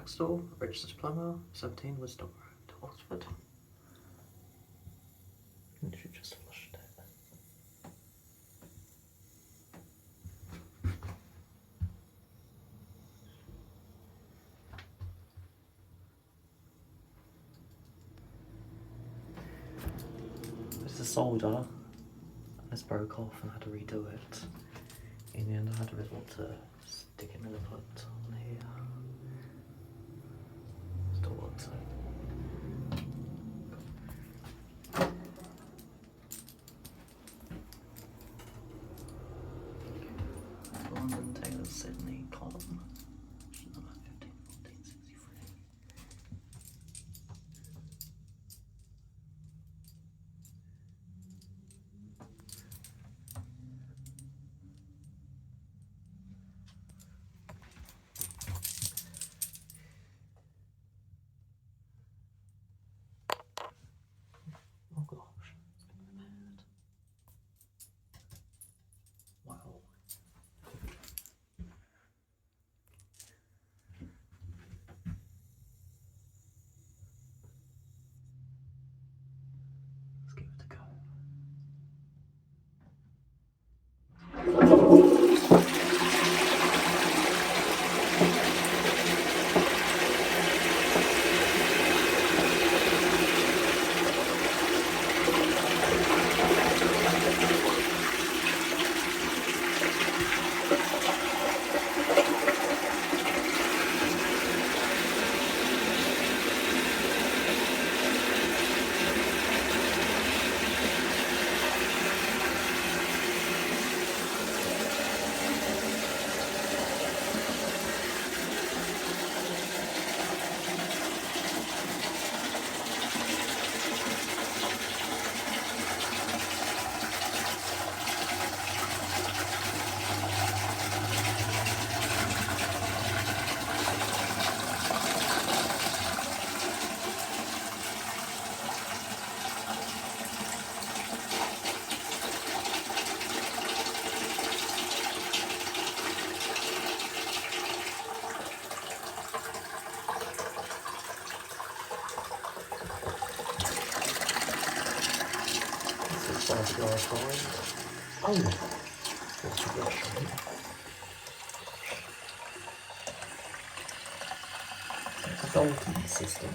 Brixton, registered plumber, 17 Wisdom Road, Oxford. And she just flushed it. It's a solder. This broke off and I had to redo it. In the end I had to resort to sticking the foot on here. Still works out. London, Taylor, Sydney, column. Number 15, 1463. Oh gosh, it's been repaired. Wow. Let's give it a go. Oh, what's the brush on it? It's a Doulton system.